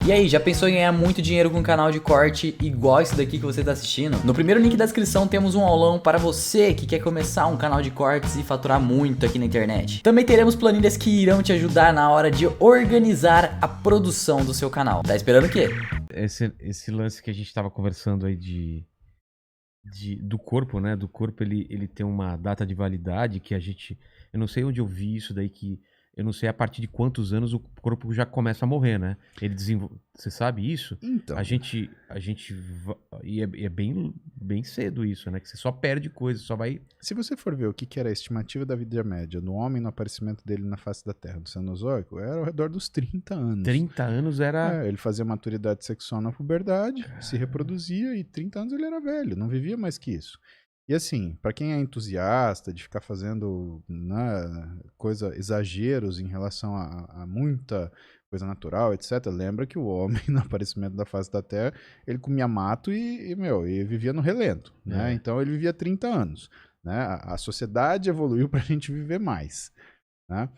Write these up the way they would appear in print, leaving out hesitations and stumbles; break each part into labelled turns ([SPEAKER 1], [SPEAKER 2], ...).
[SPEAKER 1] E aí, já pensou em ganhar muito dinheiro com um canal de corte igual esse daqui que você está assistindo? No primeiro link da descrição temos um aulão para você que quer começar um canal de cortes e faturar muito aqui na internet. Também teremos planilhas que irão te ajudar na hora de organizar a produção do seu canal. Tá esperando o quê?
[SPEAKER 2] Esse lance que a gente estava conversando aí do corpo, né? Do corpo, ele tem uma data de validade que a gente... Eu não sei onde eu vi isso daí, que eu não sei a partir de quantos anos o corpo já começa a morrer, né? Ele desenvolve... Você sabe isso?
[SPEAKER 3] Então.
[SPEAKER 2] E é bem cedo isso, né? Que você só perde coisa, só vai...
[SPEAKER 3] Se você for ver o que era a estimativa da vida média do homem no aparecimento dele na face da Terra do Cenozoico, era ao redor dos 30 anos.
[SPEAKER 2] 30 anos era...
[SPEAKER 3] Ele fazia maturidade sexual na puberdade, se reproduzia e 30 anos ele era velho, não vivia mais que isso. E assim, para quem é entusiasta de ficar fazendo exageros em relação a muita coisa natural, etc., lembra que o homem, no aparecimento da face da Terra, ele comia mato e vivia no relento, né? Então ele vivia 30 anos. Né? A sociedade evoluiu para a gente viver mais. Né?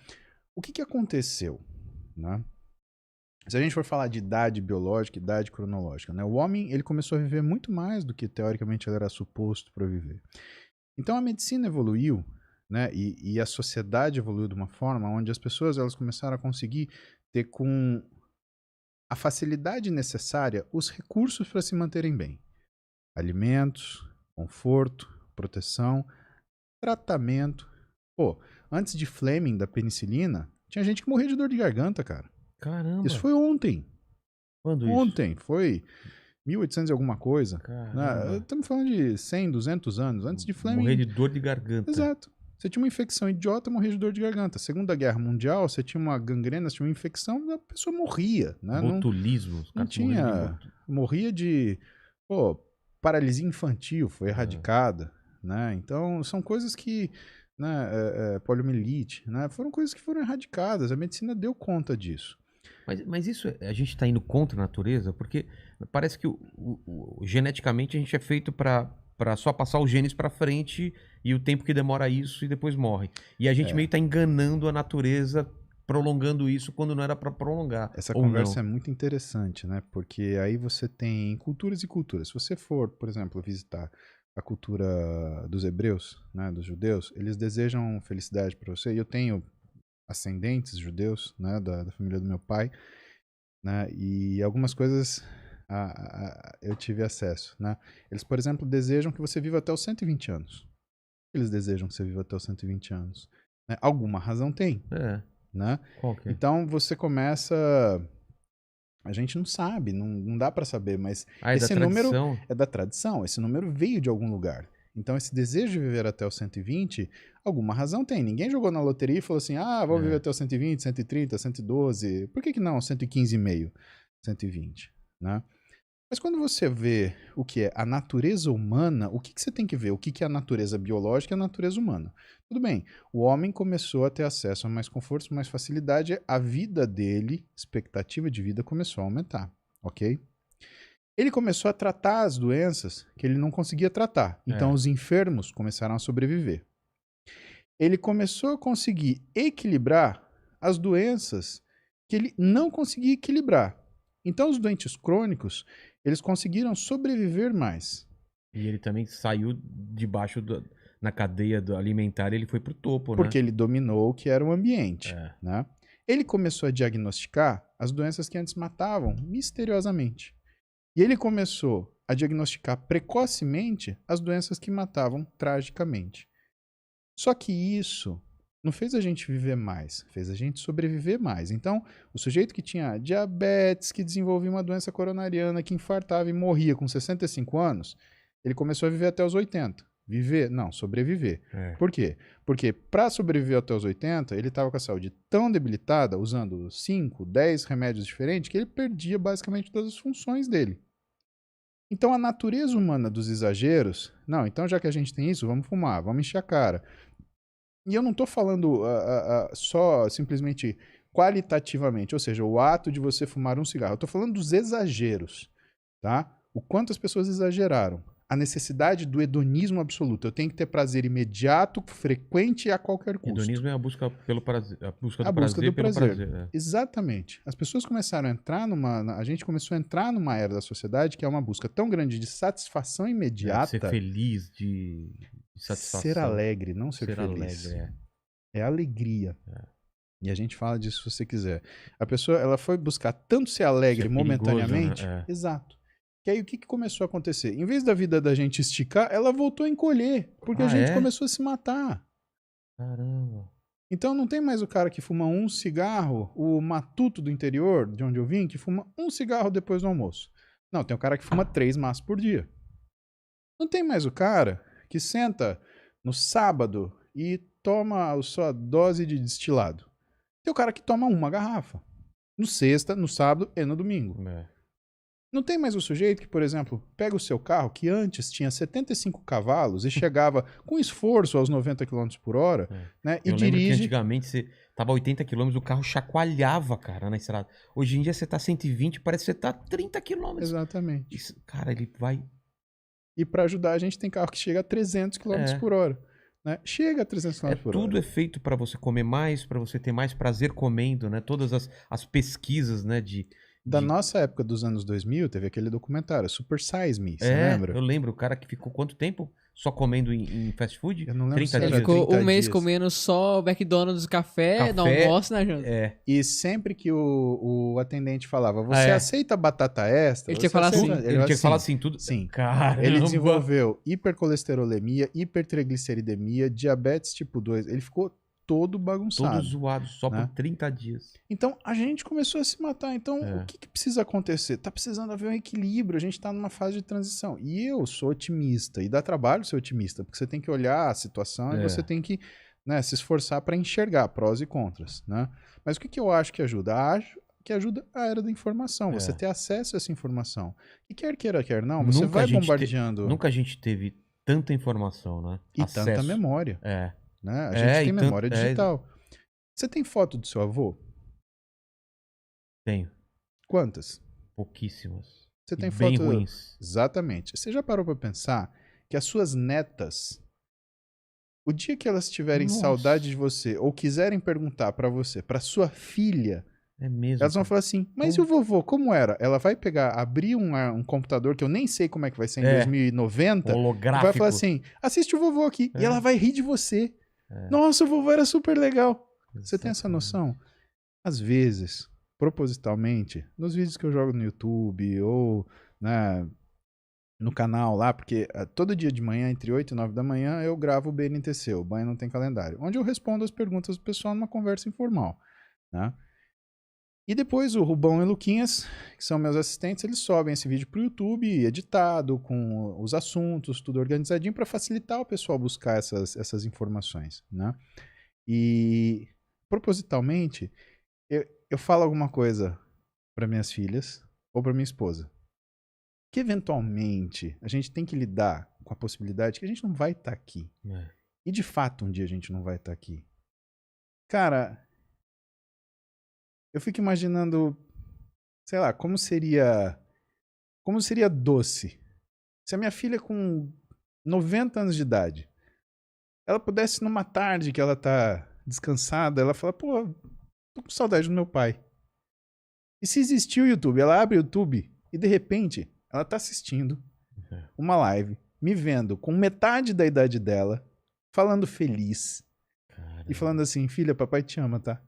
[SPEAKER 3] O que aconteceu? Né? Se a gente for falar de idade biológica, idade cronológica, né? O homem ele começou a viver muito mais do que teoricamente ele era suposto para viver. Então a medicina evoluiu, né? E a sociedade evoluiu de uma forma onde as pessoas elas começaram a conseguir ter com a facilidade necessária os recursos para se manterem bem. Alimentos, conforto, proteção, tratamento. Pô, antes de Fleming, da penicilina, tinha gente que morria de dor de garganta, cara.
[SPEAKER 2] Caramba.
[SPEAKER 3] Isso foi ontem.
[SPEAKER 2] Quando isso?
[SPEAKER 3] Ontem, foi 1800 e alguma coisa. Né? Estamos falando de 100, 200 anos. Antes de Fleming...
[SPEAKER 2] Morrer de dor de garganta.
[SPEAKER 3] Exato. Você tinha uma infecção idiota, morria de dor de garganta. Segunda Guerra Mundial, você tinha uma gangrena, você tinha uma infecção, a pessoa morria. Né?
[SPEAKER 2] Botulismo.
[SPEAKER 3] Não tinha... Morria de... paralisia infantil, foi erradicada. Né? Então, são coisas que... poliomielite, né? Foram coisas que foram erradicadas. A medicina deu conta disso.
[SPEAKER 2] Mas isso, a gente está indo contra a natureza, porque parece que geneticamente a gente é feito para só passar os genes para frente e o tempo que demora isso e depois morre. E a gente meio está enganando a natureza, prolongando isso quando não era para prolongar.
[SPEAKER 3] Essa conversa é muito interessante, né? Porque aí você tem culturas e culturas. Se você for, por exemplo, visitar a cultura dos hebreus, né, dos judeus, eles desejam felicidade para você. E eu tenho ascendentes judeus, né, da família do meu pai, né, e algumas coisas eu tive acesso, né. Eles, por exemplo, desejam que você viva até os 120 anos. Eles desejam que você viva até os 120 anos. Né? Alguma razão tem. Né?
[SPEAKER 2] Qual que é?
[SPEAKER 3] Então você começa... A gente não sabe, não dá para saber, mas esse número é da tradição. Esse número veio de algum lugar. Então, esse desejo de viver até os 120, alguma razão tem. Ninguém jogou na loteria e falou assim, vou viver até os 120, 130, 112. Por que não 115,5, 120? Né? Mas quando você vê o que é a natureza humana, o que você tem que ver? O que é a natureza biológica e a natureza humana? Tudo bem, o homem começou a ter acesso a mais confortos, mais facilidade, a vida dele, expectativa de vida começou a aumentar, ok? Ele começou a tratar as doenças que ele não conseguia tratar. Então, os enfermos começaram a sobreviver. Ele começou a conseguir equilibrar as doenças que ele não conseguia equilibrar. Então, os doentes crônicos, eles conseguiram sobreviver mais.
[SPEAKER 2] E ele também saiu debaixo na cadeia alimentar, ele foi para o topo,
[SPEAKER 3] porque ele dominou o que era o ambiente. Né? Ele começou a diagnosticar as doenças que antes matavam misteriosamente. E ele começou a diagnosticar precocemente as doenças que matavam tragicamente. Só que isso não fez a gente viver mais, fez a gente sobreviver mais. Então, o sujeito que tinha diabetes, que desenvolvia uma doença coronariana, que infartava e morria com 65 anos, ele começou a viver até os 80. Viver? Não, sobreviver. Por quê? Porque para sobreviver até os 80, ele estava com a saúde tão debilitada, usando 5, 10 remédios diferentes, que ele perdia basicamente todas as funções dele. Então a natureza humana dos exageros, não, então já que a gente tem isso, vamos fumar, vamos encher a cara. E eu não estou falando só simplesmente qualitativamente, ou seja, o ato de você fumar um cigarro. Eu estou falando dos exageros, tá? O quanto as pessoas exageraram. a necessidade do hedonismo absoluto. Eu tenho que ter prazer imediato, frequente e a qualquer custo.
[SPEAKER 2] Hedonismo é a busca pelo prazer, a busca do prazer.
[SPEAKER 3] Exatamente. As pessoas começaram a entrar a gente começou a entrar numa era da sociedade que é uma busca tão grande de satisfação imediata.
[SPEAKER 2] Ser feliz, de satisfação.
[SPEAKER 3] Ser alegre, não ser feliz.
[SPEAKER 2] Alegre,
[SPEAKER 3] é alegria. E a gente fala disso se você quiser. A pessoa, ela foi buscar tanto ser alegre momentaneamente.
[SPEAKER 2] Né?
[SPEAKER 3] Exato. Que aí o que começou a acontecer? Em vez da vida da gente esticar, ela voltou a encolher. Porque a gente começou a se matar.
[SPEAKER 2] Caramba.
[SPEAKER 3] Então não tem mais o cara que fuma um cigarro, o matuto do interior, de onde eu vim, que fuma um cigarro depois do almoço. Não, tem o cara que fuma 3 maços por dia. Não tem mais o cara que senta no sábado e toma a sua dose de destilado. Tem o cara que toma uma garrafa. No sexta, no sábado e no domingo. Não tem mais o sujeito que, por exemplo, pega o seu carro, que antes tinha 75 cavalos e chegava com esforço aos 90 km por hora, né?
[SPEAKER 2] Eu lembro que antigamente você tava a 80 km, o carro chacoalhava, cara, na estrada. Hoje em dia você tá 120, parece que você tá 30 km.
[SPEAKER 3] Exatamente.
[SPEAKER 2] Isso, cara, ele vai...
[SPEAKER 3] E para ajudar a gente tem carro que chega a 300 km por hora. Né? Chega a 300 km por hora.
[SPEAKER 2] Tudo é feito para você comer mais, para você ter mais prazer comendo, né? Todas as pesquisas, né,
[SPEAKER 3] Da nossa época dos anos 2000, teve aquele documentário, Super Size Me, você lembra?
[SPEAKER 2] Eu lembro, o cara que ficou quanto tempo só comendo em fast food?
[SPEAKER 3] Eu não lembro
[SPEAKER 4] 30 dias. Ele ficou um mês comendo só McDonald's, café no almoço, na janta.
[SPEAKER 3] E sempre que o atendente falava, você aceita batata extra?
[SPEAKER 4] Ele tinha que falar assim.
[SPEAKER 2] Ele tinha que falar assim, tudo.
[SPEAKER 3] Sim.
[SPEAKER 2] Caramba.
[SPEAKER 3] Ele desenvolveu hipercolesterolemia, hipertrigliceridemia, diabetes tipo 2. Ele ficou todo bagunçado.
[SPEAKER 2] Todo zoado, só por 30 dias.
[SPEAKER 3] Então, a gente começou a se matar. Então, o que precisa acontecer? Tá precisando haver um equilíbrio. A gente tá numa fase de transição. E eu sou otimista. E dá trabalho ser otimista, porque você tem que olhar a situação e você tem que, né, se esforçar para enxergar prós e contras, né? Mas o que eu acho que ajuda? Acho que ajuda a era da informação. Você ter acesso a essa informação. E quer queira, quer não, você vai bombardeando.
[SPEAKER 2] Nunca a gente teve tanta informação, né?
[SPEAKER 3] E tanta memória. Né? A gente tem memória digital. Você tem foto do seu avô?
[SPEAKER 2] Tenho.
[SPEAKER 3] Quantas?
[SPEAKER 2] Pouquíssimas.
[SPEAKER 3] Você tem
[SPEAKER 2] bem
[SPEAKER 3] foto...
[SPEAKER 2] ruins.
[SPEAKER 3] Exatamente. Você já parou para pensar que as suas netas, o dia que elas tiverem saudade de você ou quiserem perguntar para você, para sua filha, elas vão falar assim, mas e o vovô, como era? Ela vai abrir um computador que eu nem sei como é que vai ser em 2090,
[SPEAKER 2] holográfico.
[SPEAKER 3] Vai falar assim, assiste o vovô aqui, e ela vai rir de você. Nossa, o vovô era super legal. Exatamente. Você tem essa noção? Às vezes, propositalmente, nos vídeos que eu jogo no YouTube ou no canal lá, porque todo dia de manhã, entre 8 e 9 da manhã, eu gravo o BNTC, o Banho Não Tem Calendário, onde eu respondo as perguntas do pessoal numa conversa informal, né? E depois o Rubão e o Luquinhas, que são meus assistentes, eles sobem esse vídeo pro YouTube, editado, com os assuntos, tudo organizadinho, para facilitar o pessoal buscar essas informações, né? E, propositalmente, eu falo alguma coisa para minhas filhas ou para minha esposa, que eventualmente a gente tem que lidar com a possibilidade que a gente não vai estar aqui. E, de fato, um dia a gente não vai estar aqui. Cara... Eu fico imaginando, sei lá, como seria doce se a minha filha com 90 anos de idade, ela pudesse numa tarde que ela tá descansada, ela fala, pô, tô com saudade do meu pai. E se existir o YouTube, ela abre o YouTube e de repente ela tá assistindo uma live, me vendo com metade da idade dela, falando feliz. Caramba. E falando assim, filha, papai te ama, tá?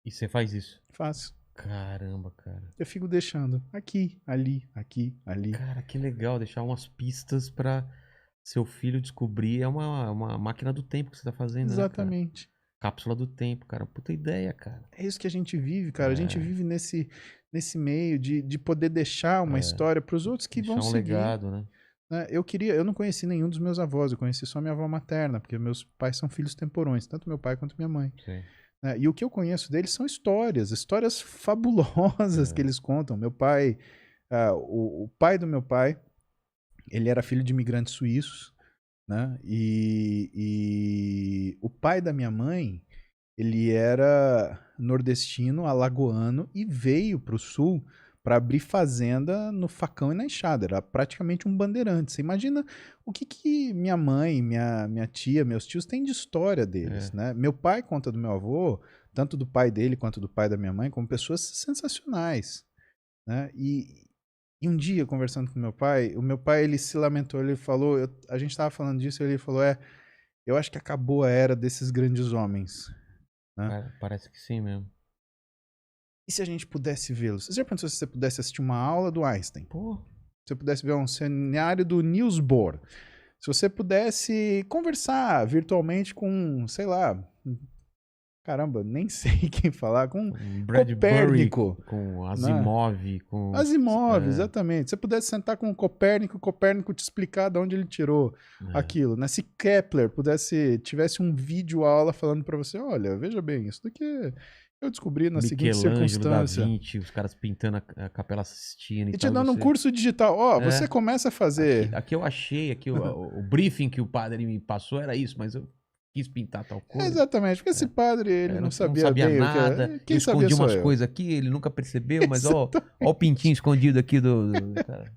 [SPEAKER 2] E você faz isso?
[SPEAKER 3] Faço.
[SPEAKER 2] Caramba, cara.
[SPEAKER 3] Eu fico deixando aqui, ali, aqui, ali.
[SPEAKER 2] Cara, que legal deixar umas pistas pra seu filho descobrir. É uma máquina do tempo que você tá fazendo,
[SPEAKER 3] exatamente.
[SPEAKER 2] Né, cara? Cápsula do tempo, cara. Puta ideia, cara.
[SPEAKER 3] É isso que a gente vive, cara. A gente vive nesse meio de poder deixar uma história pros outros que vão seguir.
[SPEAKER 2] Deixar um legado, né?
[SPEAKER 3] Eu não conheci nenhum dos meus avós. Eu conheci só minha avó materna, porque meus pais são filhos temporões, tanto meu pai quanto minha mãe.
[SPEAKER 2] Sim.
[SPEAKER 3] E o que eu conheço deles são histórias fabulosas que eles contam. Meu pai, o pai do meu pai, ele era filho de imigrantes suíços, né? E o pai da minha mãe, ele era nordestino, alagoano e veio para o sul para abrir fazenda no facão e na enxada. Era praticamente um bandeirante. Você imagina o que minha mãe, minha tia, meus tios têm de história deles, né? Meu pai conta do meu avô, tanto do pai dele quanto do pai da minha mãe, como pessoas sensacionais, né? E um dia, conversando com o meu pai, ele se lamentou, ele falou, a gente estava falando disso, ele falou, eu acho que acabou a era desses grandes homens. Né?
[SPEAKER 2] Parece que sim mesmo.
[SPEAKER 3] E se a gente pudesse vê-los? Você já pensou se você pudesse assistir uma aula do Einstein?
[SPEAKER 2] Pô.
[SPEAKER 3] Se você pudesse ver um cenário do Niels Bohr? Se você pudesse conversar virtualmente com, sei lá, caramba, nem sei quem falar, com Copérnico.
[SPEAKER 2] Burry, com Asimov.
[SPEAKER 3] Né? Asimov, exatamente. Se você pudesse sentar com o Copérnico te explicar de onde ele tirou aquilo. Né? Se Kepler tivesse um vídeo aula falando para você, olha, veja bem, isso daqui eu descobri na seguinte circunstância.
[SPEAKER 2] Da Vinci, os caras pintando a Capela Sistina
[SPEAKER 3] e te dando um curso digital. Você começa a fazer...
[SPEAKER 2] Aqui eu achei, o briefing que o padre me passou era isso, mas eu quis pintar tal coisa.
[SPEAKER 3] Exatamente, porque esse padre, ele não sabia bem
[SPEAKER 2] nada. Quem escondia umas coisas aqui, ele nunca percebeu, mas ó o pintinho escondido aqui do cara.